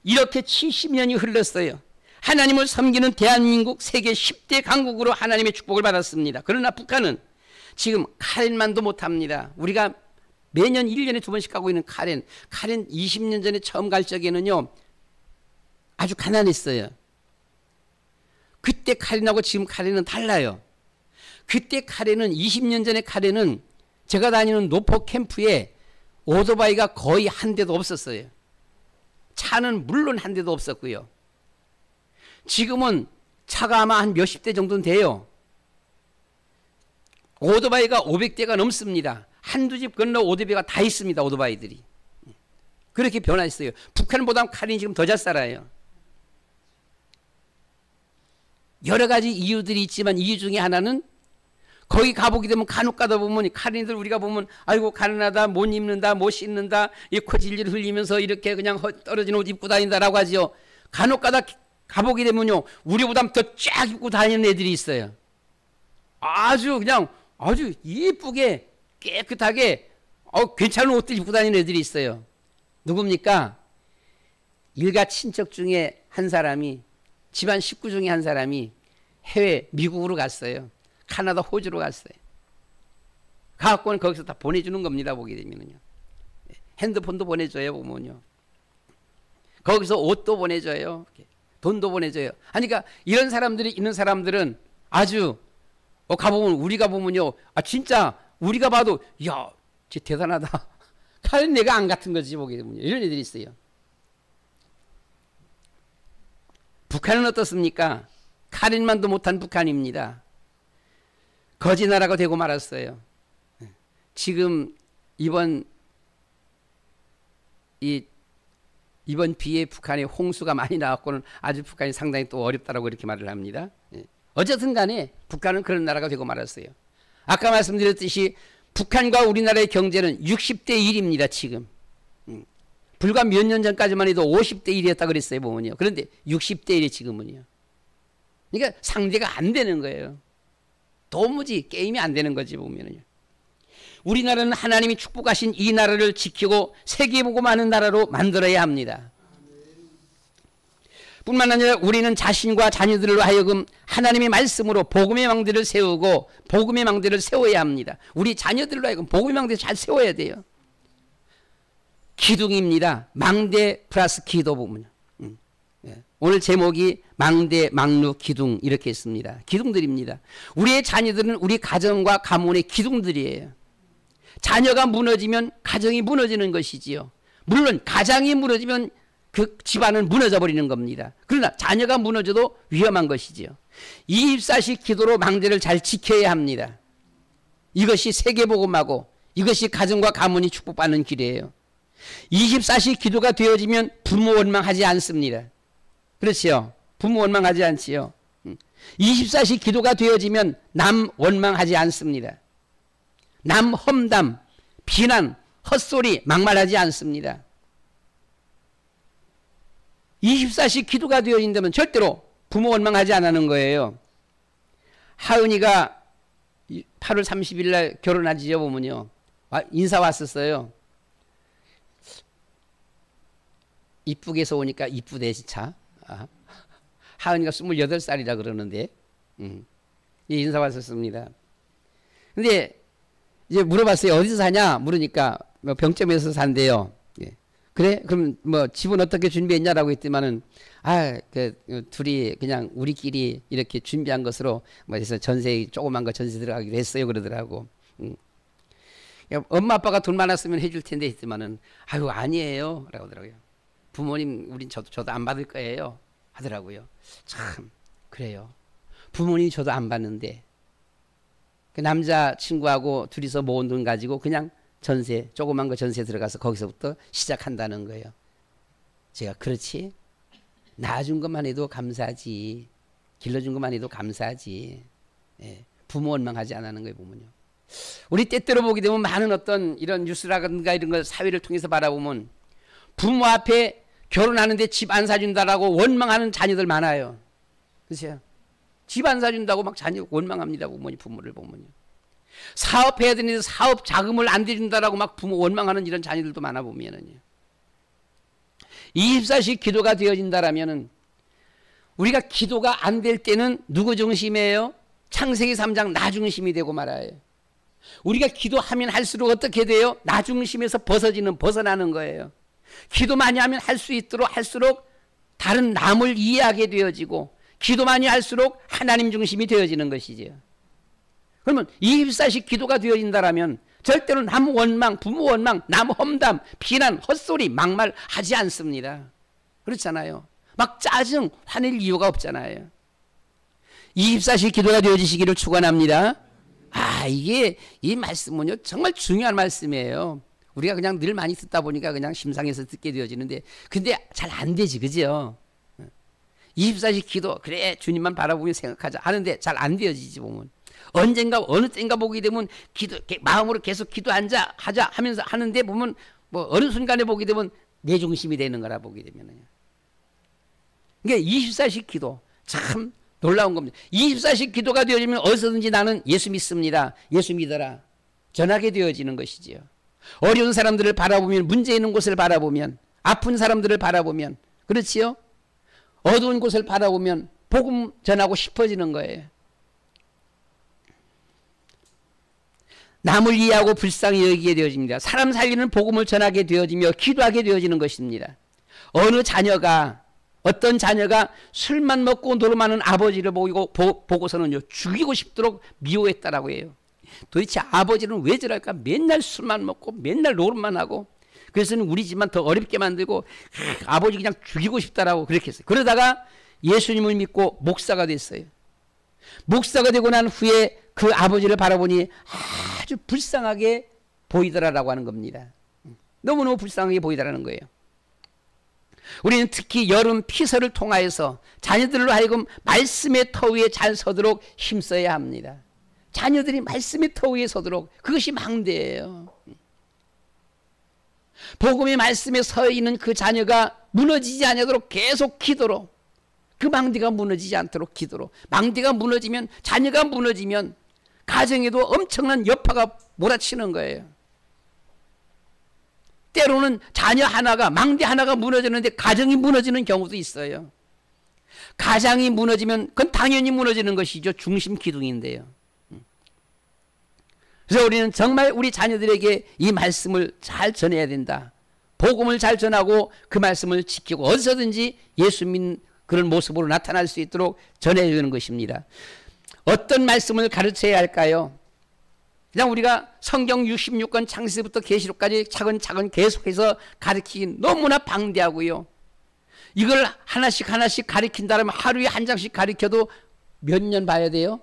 이렇게 70년이 흘렀어요. 하나님을 섬기는 대한민국 세계 10대 강국으로 하나님의 축복을 받았습니다. 그러나 북한은 지금 카렌만도 못합니다. 우리가 매년 1년에 2번씩 가고 있는 카렌 20년 전에 처음 갈 적에는요 아주 가난했어요. 그때 카렌하고 지금 카렌은 달라요. 그때 카렌은 20년 전에 카렌은 제가 다니는 노포 캠프에 오토바이가 거의 한 대도 없었어요. 차는 물론 한 대도 없었고요. 지금은 차가 아마 한 몇십 대 정도는 돼요. 오토바이가 500대가 넘습니다. 한두 집 건너 오토바이가 다 있습니다. 오토바이들이. 그렇게 변화했어요. 북한보다 카렌이 지금 더 잘 살아요. 여러 가지 이유들이 있지만 이유 중에 하나는 거기 가보게 되면 간혹 가다 보면 카렌이들 우리가 보면 아이고 가난하다 못 입는다 못 씻는다 이 코질질 흘리면서 이렇게 그냥 떨어진 옷 입고 다닌다라고 하죠. 간혹 가다 가보게 되면요 우리보다 더 쫙 입고 다니는 애들이 있어요. 아주 그냥 아주 예쁘게 깨끗하게 괜찮은 옷들 입고 다니는 애들이 있어요. 누굽니까? 일가 친척 중에 한 사람이 집안 식구 중에 한 사람이 해외 미국으로 갔어요. 카나다 호주로 갔어요. 가갖고는 거기서 다 보내주는 겁니다. 보게 되면요. 핸드폰도 보내줘요. 보면요. 거기서 옷도 보내줘요. 돈도 보내줘요. 그러니까 이런 사람들이 있는 사람들은 아주 가보면 우리가 보면요. 진짜 우리가 봐도 야, 쟤 대단하다. 칼은 내가 안 같은 거지 보게 되면요. 이런 애들이 있어요. 북한은 어떻습니까? 카렌만도 못한 북한입니다. 거지 나라가 되고 말았어요. 지금 이번 비에 북한에 홍수가 많이 나왔고는 아주 북한이 상당히 또 어렵다라고 이렇게 말을 합니다. 어쨌든 간에 북한은 그런 나라가 되고 말았어요. 아까 말씀드렸듯이 북한과 우리나라의 경제는 60대 1입니다. 지금. 불과 몇 년 전까지만 해도 50대 1이었다 그랬어요. 보면요. 그런데 60대 1이 지금은요. 그러니까 상대가 안 되는 거예요. 도무지 게임이 안 되는 거지 보면은요. 우리나라는 하나님이 축복하신 이 나라를 지키고 세계복음하는 나라로 만들어야 합니다. 뿐만 아니라 우리는 자신과 자녀들로 하여금 하나님의 말씀으로 복음의 망대를 세우고 복음의 망대를 세워야 합니다. 우리 자녀들로 하여금 복음의 망대를 잘 세워야 돼요. 기둥입니다. 망대 플러스 기도 보면요. 오늘 제목이 망대, 망루, 기둥 이렇게 있습니다. 기둥들입니다. 우리의 자녀들은 우리 가정과 가문의 기둥들이에요. 자녀가 무너지면 가정이 무너지는 것이지요. 물론 가정이 무너지면 그 집안은 무너져 버리는 겁니다. 그러나 자녀가 무너져도 위험한 것이지요. 24시 기도로 망대를 잘 지켜야 합니다. 이것이 세계복음하고 이것이 가정과 가문이 축복받는 길이에요. 24시 기도가 되어지면 부모 원망하지 않습니다. 그렇지요. 부모 원망하지 않지요. 24시 기도가 되어지면 남 원망하지 않습니다. 남 험담, 비난, 헛소리, 막말하지 않습니다. 24시 기도가 되어진다면 절대로 부모 원망하지 않는 거예요. 하은이가 8월 30일 날 결혼하지요 보면요. 인사 왔었어요. 이쁘게 해서 오니까 이쁘대 진짜. 하은이가 28살이라 그러는데 인사 왔었습니다. 근데 이제 물어봤어요. 어디서 사냐? 물으니까 뭐 병점에서 산대요. 예. 그래? 그럼 뭐 집은 어떻게 준비했냐라고 했더니만은 둘이 그냥 우리끼리 이렇게 준비한 것으로 뭐 해서 전세 조그만 거 전세 들어가기로 했어요 그러더라고. 엄마 아빠가 돈 많았으면 해줄 텐데 했더니만은 아유 아니에요 라고 하더라고요. 부모님 우린 저도 안 받을 거예요 하더라고요. 참 그래요. 부모님이 저도 안 받는데 그 남자친구하고 둘이서 모은 돈 가지고 그냥 전세 조그만 거 전세 들어가서 거기서부터 시작한다는 거예요. 제가 그렇지 낳아준 것만 해도 감사하지 길러준 것만 해도 감사하지 예, 부모 원망하지 않는 거예요 보면요. 우리 때때로 보게 되면 많은 어떤 이런 뉴스라든가 이런 걸 사회를 통해서 바라보면 부모 앞에 결혼하는데 집 안 사준다라고 원망하는 자녀들 많아요. 그렇죠? 집 안 사준다고 막 자녀 원망합니다. 부모를 보면요. 사업해야 되는데 사업 자금을 안 대준다라고 막 부모 원망하는 이런 자녀들도 많아 보면은요. 24시 기도가 되어진다라면은 우리가 기도가 안 될 때는 누구 중심이에요? 창세기 3장 나 중심이 되고 말아요. 우리가 기도하면 할수록 어떻게 돼요? 나 중심에서 벗어나는 거예요. 기도 많이 하면 할 수 있도록 할수록 다른 남을 이해하게 되어지고 기도 많이 할수록 하나님 중심이 되어지는 것이죠. 그러면 24시 기도가 되어진다라면 절대로 남 원망, 부모 원망, 남 험담, 비난, 헛소리, 막말 하지 않습니다. 그렇잖아요. 막 짜증, 화낼 이유가 없잖아요. 24시 기도가 되어지시기를 축원합니다. 이게 이 말씀은요 정말 중요한 말씀이에요. 우리가 그냥 늘 많이 듣다 보니까 그냥 심상해서 듣게 되어지는데 근데 잘 안 되지, 그죠? 24시 기도, 그래 주님만 바라보며 생각하자 하는데 잘 안 되어지지 보면. 언젠가 어느 때인가 보게 되면 기도 마음으로 계속 기도하자 하자 하면서 하는데 보면 뭐 어느 순간에 보게 되면 내 중심이 되는 거라 보게 되면은요. 그러니까 24시 기도 참 놀라운 겁니다. 24시 기도가 되어지면 어디서든지 나는 예수 믿습니다. 예수 믿어라. 전하게 되어지는 것이지요. 어려운 사람들을 바라보면, 문제 있는 곳을 바라보면, 아픈 사람들을 바라보면, 그렇지요? 어두운 곳을 바라보면 복음 전하고 싶어지는 거예요. 남을 이해하고 불쌍히 여기게 되어집니다. 사람 살리는 복음을 전하게 되어지며 기도하게 되어지는 것입니다. 어떤 자녀가 술만 먹고 노름하는 아버지를 보고서는요 죽이고 싶도록 미워했다라고 해요. 도대체 아버지는 왜 저럴까? 맨날 술만 먹고 맨날 노름만 하고 그래서는 우리 집만 더 어렵게 만들고 아버지 그냥 죽이고 싶다라고 그렇게 했어요. 그러다가 예수님을 믿고 목사가 됐어요. 목사가 되고 난 후에 그 아버지를 바라보니 아주 불쌍하게 보이더라라고 하는 겁니다. 너무너무 불쌍하게 보이더라는 거예요. 우리는 특히 여름 피서를 통하여서 자녀들로 하여금 말씀의 터 위에 잘 서도록 힘써야 합니다. 자녀들이 말씀의 터 위에 서도록, 그것이 망대예요. 복음의 말씀에 서 있는 그 자녀가 무너지지 않도록 계속 기도로, 그 망대가 무너지지 않도록 기도로. 망대가 무너지면, 자녀가 무너지면 가정에도 엄청난 여파가 몰아치는 거예요. 때로는 자녀 하나가, 망대 하나가 무너지는데 가정이 무너지는 경우도 있어요. 가정이 무너지면 그건 당연히 무너지는 것이죠. 중심 기둥인데요. 그래서 우리는 정말 우리 자녀들에게 이 말씀을 잘 전해야 된다. 복음을 잘 전하고 그 말씀을 지키고 어디서든지 예수 믿는 그런 모습으로 나타날 수 있도록 전해야 되는 것입니다. 어떤 말씀을 가르쳐야 할까요? 그냥 우리가 성경 66권 창세기부터 계시록까지 차근차근 계속해서 가르치긴 너무나 방대하고요. 이걸 하나씩 하나씩 가르친다면 하루에 한 장씩 가르쳐도 몇 년 봐야 돼요?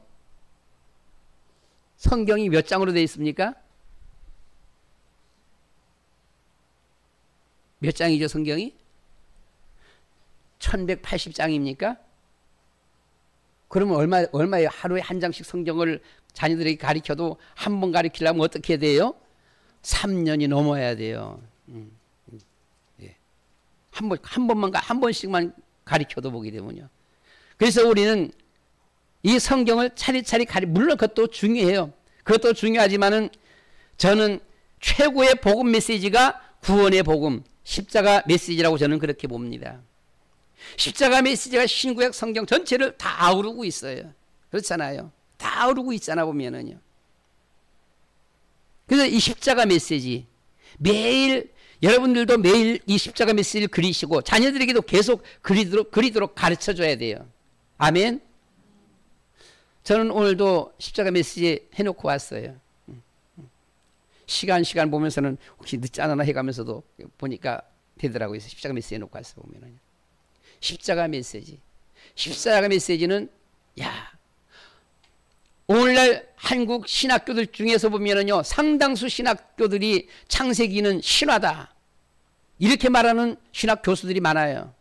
성경이 몇 장으로 되어 있습니까? 몇 장이죠, 성경이? 1180장입니까? 그러면 얼마예요? 하루에 한 장씩 성경을 자녀들에게 가르쳐도 한 번 가르치려면 어떻게 돼요? 3년이 넘어야 돼요. 예. 한 번씩만 가르쳐도 보게 되면요. 그래서 우리는 이 성경을 차례차례 물론 그것도 중요해요. 그것도 중요하지만은 저는 최고의 복음 메시지가 구원의 복음, 십자가 메시지라고 저는 그렇게 봅니다. 십자가 메시지가 신구약 성경 전체를 다 아우르고 있어요. 그렇잖아요. 다 아우르고 있잖아 보면은요. 그래서 이 십자가 메시지 매일 여러분들도 매일 이 십자가 메시지를 그리시고 자녀들에게도 계속 그리도록 가르쳐줘야 돼요. 아멘. 저는 오늘도 십자가 메시지 해놓고 왔어요. 시간 보면서는 혹시 늦지 않았나 해가면서도 보니까 되더라고요. 십자가 메시지 해놓고 왔어 보면은. 십자가 메시지. 십자가 메시지는 오늘날 한국 신학교들 중에서 보면은요 상당수 신학교들이 창세기는 신화다 이렇게 말하는 신학 교수들이 많아요.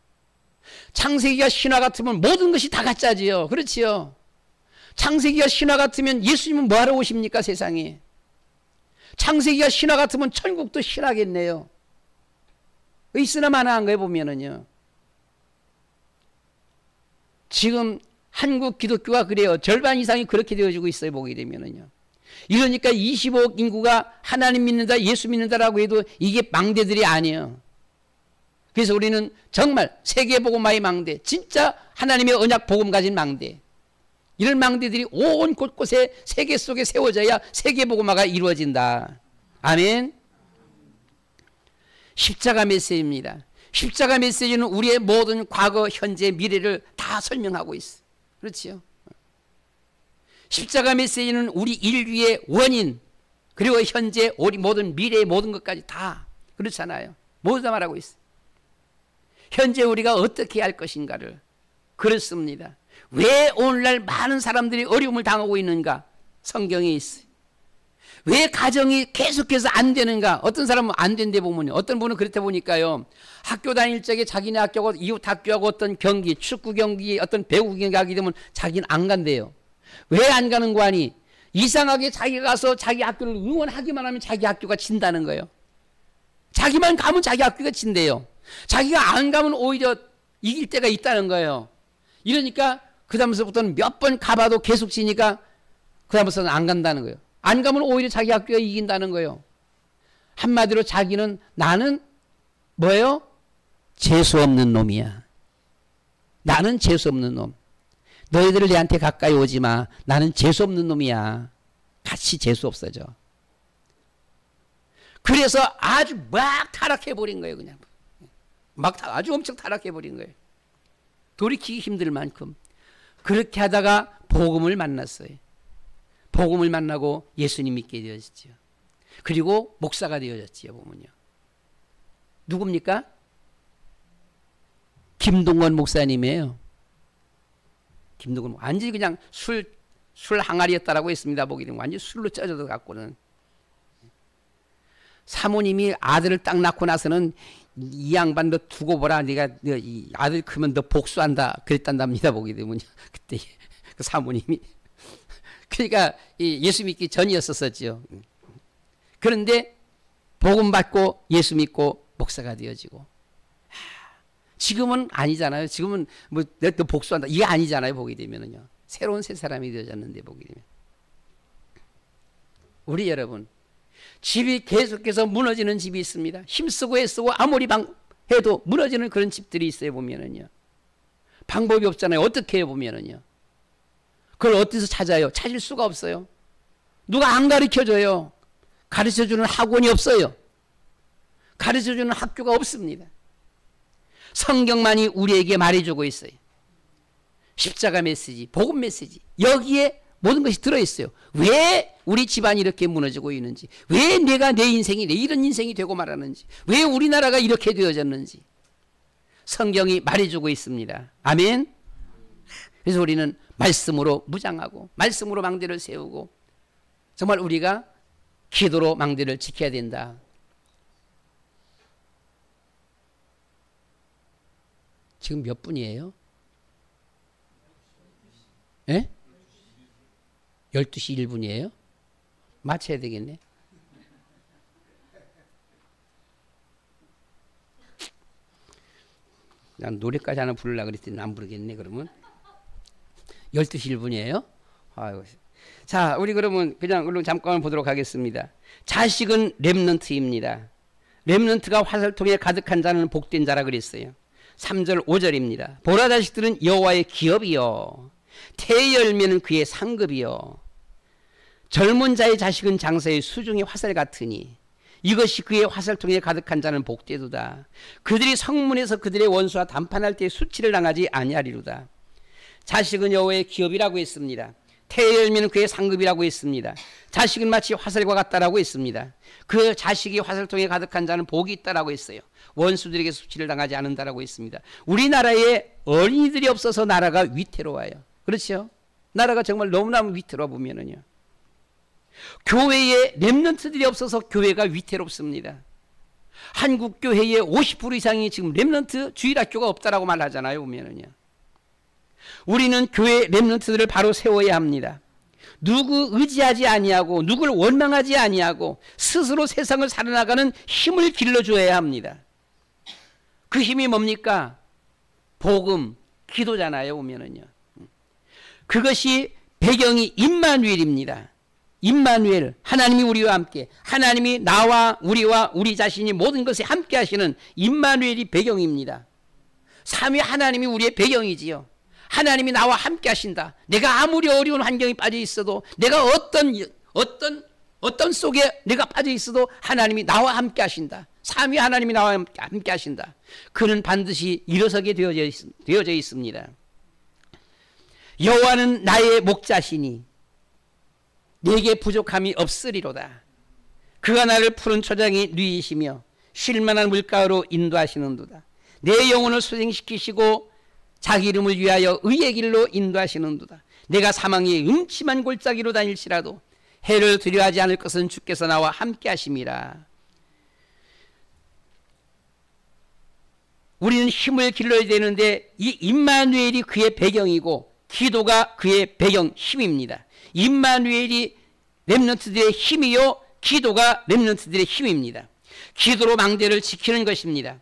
창세기가 신화 같으면 모든 것이 다 가짜지요. 그렇지요. 창세기가 신화 같으면 예수님은 뭐하러 오십니까 세상에. 창세기가 신화 같으면 천국도 신화겠네요. 있으나 마나한 거에 보면은요. 지금 한국 기독교가 그래요. 절반 이상이 그렇게 되어지고 있어요. 보게 되면은요. 이러니까 25억 인구가 하나님 믿는다, 예수 믿는다라고 해도 이게 망대들이 아니에요. 그래서 우리는 정말 세계복음화의 망대, 진짜 하나님의 언약 복음 가진 망대, 이런 망대들이 온 곳곳에 세계 속에 세워져야 세계복음화가 이루어진다. 아멘. 십자가 메시지입니다. 십자가 메시지는 우리의 모든 과거, 현재, 미래를 다 설명하고 있어요. 그렇지요? 십자가 메시지는 우리 인류의 원인, 그리고 현재 우리 모든 미래의 모든 것까지 다 그렇잖아요. 모두 다 말하고 있어요. 현재 우리가 어떻게 할 것인가를. 그렇습니다. 왜 오늘날 많은 사람들이 어려움을 당하고 있는가? 성경에 있어요. 왜 가정이 계속해서 안 되는가? 어떤 사람은 안 된대 보면요. 어떤 분은 그렇다 보니까요. 학교 다닐 적에 자기네 학교하고 이웃 학교하고 어떤 경기, 축구 경기, 어떤 배구 경기 하게 되면 자기는 안 간대요. 왜 안 가는 거 아니? 이상하게 자기가 가서 자기 학교를 응원하기만 하면 자기 학교가 진다는 거예요. 자기만 가면 자기 학교가 진대요. 자기가 안 가면 오히려 이길 때가 있다는 거예요. 이러니까 그 다음서부터는 몇 번 가봐도 계속 지니까 그 다음부터는 안 간다는 거예요. 안 가면 오히려 자기 학교가 이긴다는 거예요. 한마디로 자기는 나는 뭐예요? 재수없는 놈이야. 나는 재수없는 놈. 너희들 내한테 가까이 오지 마. 나는 재수없는 놈이야. 같이 재수없어져. 그래서 아주 막 타락해버린 거예요. 그냥 막 아주 엄청 타락해버린 거예요. 돌이키기 힘들 만큼. 그렇게 하다가 복음을 만났어요. 복음을 만나고 예수님 믿게 되었죠. 그리고 목사가 되어졌지요. 보면요. 누굽니까? 김동원 목사님이에요. 김동원 완전히 그냥 술 항아리였다라고 했습니다. 보기 되면 완전히 술로 쪄져서 갖고는. 사모님이 아들을 딱 낳고 나서는 이 양반 너 두고 보라. 네가 이 아들 크면 너 복수한다. 그랬단답니다. 보게 되면요. 그때 그 사모님이. 그러니까 예수 믿기 전이었었지요. 그런데 복음 받고 예수 믿고 목사가 되어지고. 지금은 아니잖아요. 지금은 뭐 너 복수한다. 이게 아니잖아요. 보게 되면은요. 새로운 새 사람이 되어졌는데 보게 되면. 우리 여러분. 집이 계속해서 무너지는 집이 있습니다. 힘쓰고 애쓰고 아무리 해도 무너지는 그런 집들이 있어요. 보면은요. 방법이 없잖아요. 어떻게 해요. 보면은요. 그걸 어디서 찾아요? 찾을 수가 없어요. 누가 안 가르쳐줘요. 가르쳐주는 학원이 없어요. 가르쳐주는 학교가 없습니다. 성경만이 우리에게 말해주고 있어요. 십자가 메시지, 복음 메시지, 여기에 모든 것이 들어있어요. 왜 우리 집안이 이렇게 무너지고 있는지, 왜 내가 내 인생이 이런 인생이 되고 말하는지, 왜 우리나라가 이렇게 되어졌는지 성경이 말해주고 있습니다. 아멘. 그래서 우리는 말씀으로 무장하고 말씀으로 망대를 세우고 정말 우리가 기도로 망대를 지켜야 된다. 지금 몇 분이에요? 예? 12시 1분이에요? 맞춰야 되겠네. 난 노래까지 하나 부르려고 그랬더니 안 부르겠네. 그러면 12시 1분이에요? 아이고. 자, 우리 그러면 그냥 잠깐 보도록 하겠습니다. 자식은 렘넌트입니다. 렘넌트가 화살통에 가득한 자는 복된 자라 그랬어요. 3절 5절입니다. 보라 자식들은 여호와의 기업이요 태의 열매는 그의 상급이요 젊은 자의 자식은 장사의 수중의 화살 같으니 이것이 그의 화살통에 가득한 자는 복되도다. 그들이 성문에서 그들의 원수와 담판할 때 수치를 당하지 아니하리로다. 자식은 여호와의 기업이라고 했습니다. 태의 열매는 그의 상급이라고 했습니다. 자식은 마치 화살과 같다라고 했습니다. 그 자식이 화살통에 가득한 자는 복이 있다라고 했어요. 원수들에게 수치를 당하지 않는다라고 했습니다. 우리나라에 어린이들이 없어서 나라가 위태로워요. 그렇죠? 나라가 정말 너무너무 위태로워 보면은요. 교회에 렘넌트들이 없어서 교회가 위태롭습니다. 한국 교회의 50% 이상이 지금 렘넌트 주일학교가 없다라고 말하잖아요. 보면은요. 우리는 교회 렘넌트들을 바로 세워야 합니다. 누구 의지하지 아니하고 누구를 원망하지 아니하고 스스로 세상을 살아나가는 힘을 길러줘야 합니다. 그 힘이 뭡니까? 복음, 기도잖아요. 보면은요. 그것이 배경이 임마누엘입니다. 임마누엘, 하나님이 우리와 함께, 하나님이 나와 우리와 우리 자신이 모든 것에 함께 하시는 임마누엘이 배경입니다. 삼위 하나님이 우리의 배경이지요. 하나님이 나와 함께 하신다. 내가 아무리 어려운 환경에 빠져 있어도, 내가 어떤 속에 내가 빠져 있어도 하나님이 나와 함께 하신다. 삼위 하나님이 나와 함께 하신다. 그는 반드시 일어서게 되어져 있습니다. 여호와는 나의 목자시니 내게 부족함이 없으리로다. 그가 나를 푸른 초장에 누이시며 쉴만한 물가로 인도하시는도다. 내 영혼을 소생시키시고 자기 이름을 위하여 의의 길로 인도하시는도다. 내가 사망의 음침한 골짜기로 다닐지라도 해를 두려워하지 않을 것은 주께서 나와 함께 하심이라. 우리는 힘을 길러야 되는데 이 임마누엘이 그의 배경이고 기도가 그의 배경 힘입니다. 임마누엘이 렘넌트들의 힘이요, 기도가 렘넌트들의 힘입니다. 기도로 망대를 지키는 것입니다.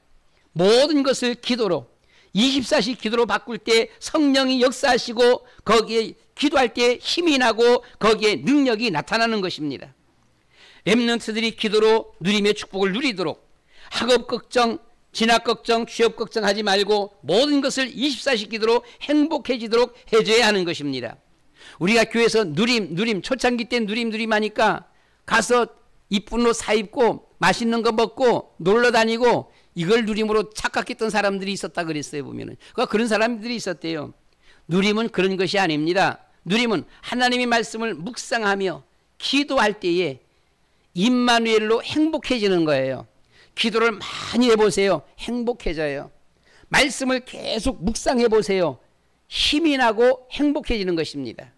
모든 것을 기도로, 24시 기도로 바꿀 때 성령이 역사하시고 거기에 기도할 때 힘이 나고 거기에 능력이 나타나는 것입니다. 렘넌트들이 기도로 누리며 축복을 누리도록 학업 걱정, 진학 걱정, 취업 걱정하지 말고 모든 것을 24시 기도로 행복해지도록 해줘야 하는 것입니다. 우리가 교회에서 누림, 초창기 때 누림 하니까 가서 이쁜 옷 사입고 맛있는 거 먹고 놀러 다니고 이걸 누림으로 착각했던 사람들이 있었다 그랬어요. 보면은 그런 사람들이 있었대요. 누림은 그런 것이 아닙니다. 누림은 하나님의 말씀을 묵상하며 기도할 때에 임마누엘로 행복해지는 거예요. 기도를 많이 해보세요. 행복해져요. 말씀을 계속 묵상해 보세요. 힘이 나고 행복해지는 것입니다.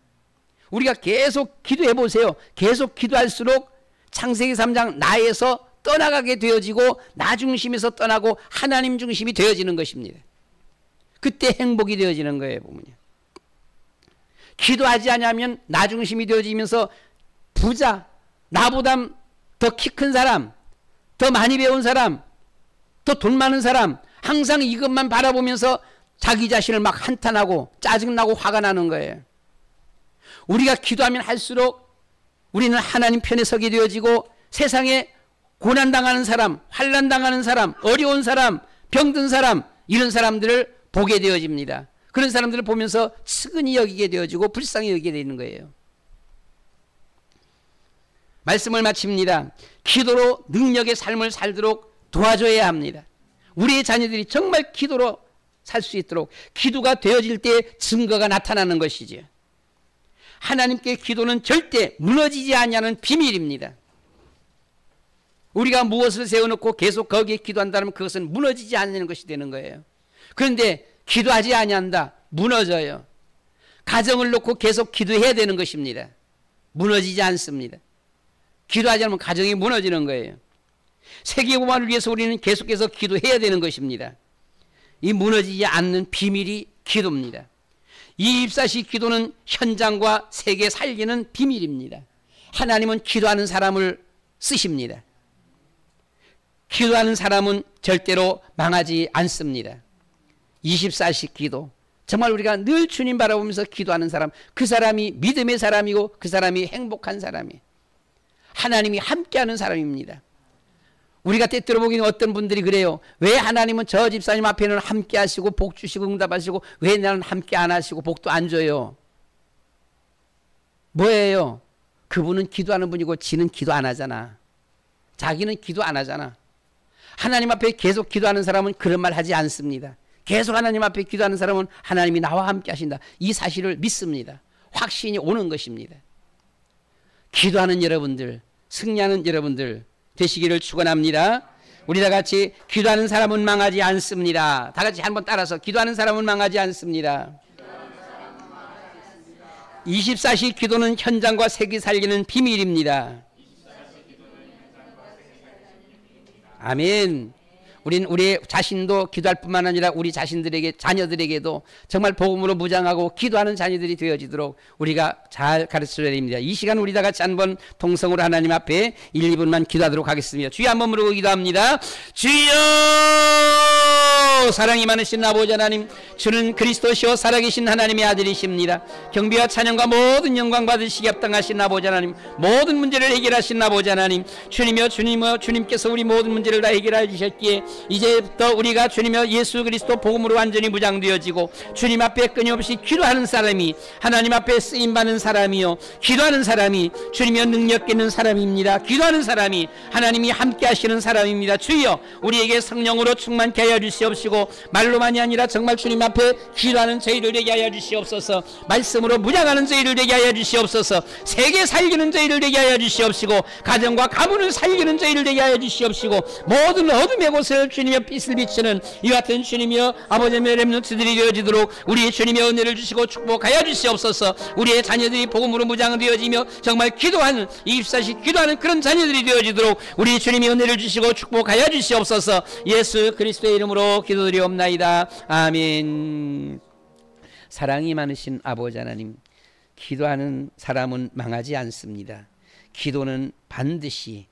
우리가 계속 기도해 보세요. 계속 기도할수록 창세기 3장 나에서 떠나가게 되어지고 나 중심에서 떠나고 하나님 중심이 되어지는 것입니다. 그때 행복이 되어지는 거예요. 보면요. 기도하지 않으면 나 중심이 되어지면서 부자, 나보다 더 키 큰 사람, 더 많이 배운 사람, 더 돈 많은 사람, 항상 이것만 바라보면서 자기 자신을 막 한탄하고 짜증나고 화가 나는 거예요. 우리가 기도하면 할수록 우리는 하나님 편에 서게 되어지고 세상에 고난당하는 사람, 환난당하는 사람, 어려운 사람, 병든 사람, 이런 사람들을 보게 되어집니다. 그런 사람들을 보면서 측은히 여기게 되어지고 불쌍히 여기게 되는 거예요. 말씀을 마칩니다. 기도로 능력의 삶을 살도록 도와줘야 합니다. 우리의 자녀들이 정말 기도로 살 수 있도록 기도가 되어질 때 증거가 나타나는 것이죠. 하나님께 기도는 절대 무너지지 않냐는 비밀입니다. 우리가 무엇을 세워놓고 계속 거기에 기도한다면 그것은 무너지지 않는 것이 되는 거예요. 그런데 기도하지 아니한다, 무너져요. 가정을 놓고 계속 기도해야 되는 것입니다. 무너지지 않습니다. 기도하지 않으면 가정이 무너지는 거예요. 세계보만을 위해서 우리는 계속해서 기도해야 되는 것입니다. 이 무너지지 않는 비밀이 기도입니다. 24시 기도는 현장과 세계 살리는 비밀입니다. 하나님은 기도하는 사람을 쓰십니다. 기도하는 사람은 절대로 망하지 않습니다. 24시 기도, 정말 우리가 늘 주님 바라보면서 기도하는 사람, 그 사람이 믿음의 사람이고 그 사람이 행복한 사람이에요. 하나님이 함께하는 사람입니다. 우리가 때때로 보기는 어떤 분들이 그래요. 왜 하나님은 저 집사님 앞에는 함께 하시고 복 주시고 응답하시고 왜 나는 함께 안 하시고 복도 안 줘요? 뭐예요? 그분은 기도하는 분이고 지는 기도 안 하잖아. 자기는 기도 안 하잖아. 하나님 앞에 계속 기도하는 사람은 그런 말 하지 않습니다. 계속 하나님 앞에 기도하는 사람은 하나님이 나와 함께 하신다. 이 사실을 믿습니다. 확신이 오는 것입니다. 기도하는 여러분들, 승리하는 여러분들 되시기를 축원합니다. 우리 다 같이 기도하는 사람은 망하지 않습니다. 다 같이 한번 따라서 기도하는 사람은 망하지 않습니다. 24시 기도는 현장과 세계 살리는 비밀입니다. 아멘. 우린 우리 자신도 기도할 뿐만 아니라 우리 자신들에게, 자녀들에게도 정말 복음으로 무장하고 기도하는 자녀들이 되어지도록 우리가 잘 가르쳐줘야 됩니다. 이 시간 우리 다 같이 한번 통성으로 하나님 앞에 1, 2분만 기도하도록 하겠습니다. 주여 한번 부르고 기도합니다. 주여! 사랑이 많으신 아버지 하나님, 주는 그리스도시요 살아계신 하나님의 아들이십니다. 경비와 찬양과 모든 영광 받으시기 합당하신 아버지 하나님, 모든 문제를 해결하신 아버지 하나님, 주님이여 주님께서 우리 모든 문제를 다 해결해 주셨기에 이제부터 우리가 주님이여 예수 그리스도 복음으로 완전히 무장되어지고 주님 앞에 끊임없이 기도하는 사람이, 하나님 앞에 쓰임받는 사람이요 기도하는 사람이 주님이여 능력 있는 사람입니다. 기도하는 사람이 하나님이 함께 하시는 사람입니다. 주여 우리에게 성령으로 충만케 하여 주시옵시고 말로만이 아니라 정말 주님 앞에 기도하는 저희들 되게 하여 주시옵소서. 말씀으로 무장하는 저희들 되게 하여 주시옵소서. 세계 살기는 저희들 되게 하여 주시옵시고 가정과 가문을 살기는 저희들 되게 하여 주시옵시고 모든 어둠의 곳을 주님의 빛을 비추는 이와 같은 주님이여 아버지의 렘넌트들이 되어지도록 우리의 주님의 은혜를 주시고 축복하여 주시옵소서. 우리의 자녀들이 복음으로 무장되어지며 정말 기도하는 24시 기도하는 그런 자녀들이 되어지도록 우리 주님이 은혜를 주시고 축복하여 주시옵소서. 예수 그리스도의 이름으로 기도드리옵나이다. 아멘. 사랑이 많으신 아버지 하나님, 기도하는 사람은 망하지 않습니다. 기도는 반드시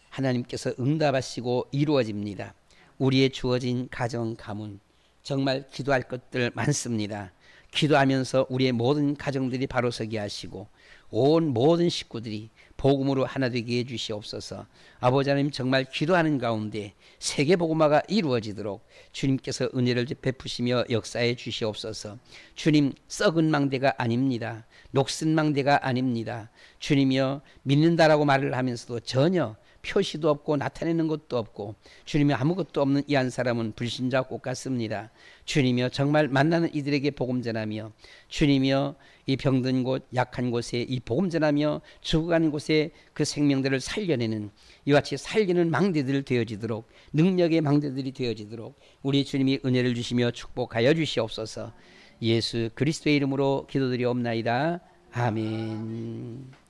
하나님께서 응답하시고 이루어집니다. 우리의 주어진 가정 가문 정말 기도할 것들 많습니다. 기도하면서 우리의 모든 가정들이 바로 서게 하시고 온 모든 식구들이 복음으로 하나 되게 해주시옵소서. 아버지 하나님, 정말 기도하는 가운데 세계 복음화가 이루어지도록 주님께서 은혜를 베푸시며 역사해 주시옵소서. 주님, 썩은 망대가 아닙니다. 녹슨 망대가 아닙니다. 주님이여 믿는다라고 말을 하면서도 전혀 표시도 없고 나타내는 것도 없고 주님이 아무것도 없는 이 한 사람은 불신자 꽃 같습니다. 주님이여 정말 만나는 이들에게 복음 전하며 주님이여 이 병든 곳 약한 곳에 이 복음 전하며 죽어가는 곳에 그 생명들을 살려내는 이와 같이 살리는 망대들 되어지도록 능력의 망대들이 되어지도록 우리 주님이 은혜를 주시며 축복하여 주시옵소서. 예수 그리스도의 이름으로 기도드리옵나이다. 아멘.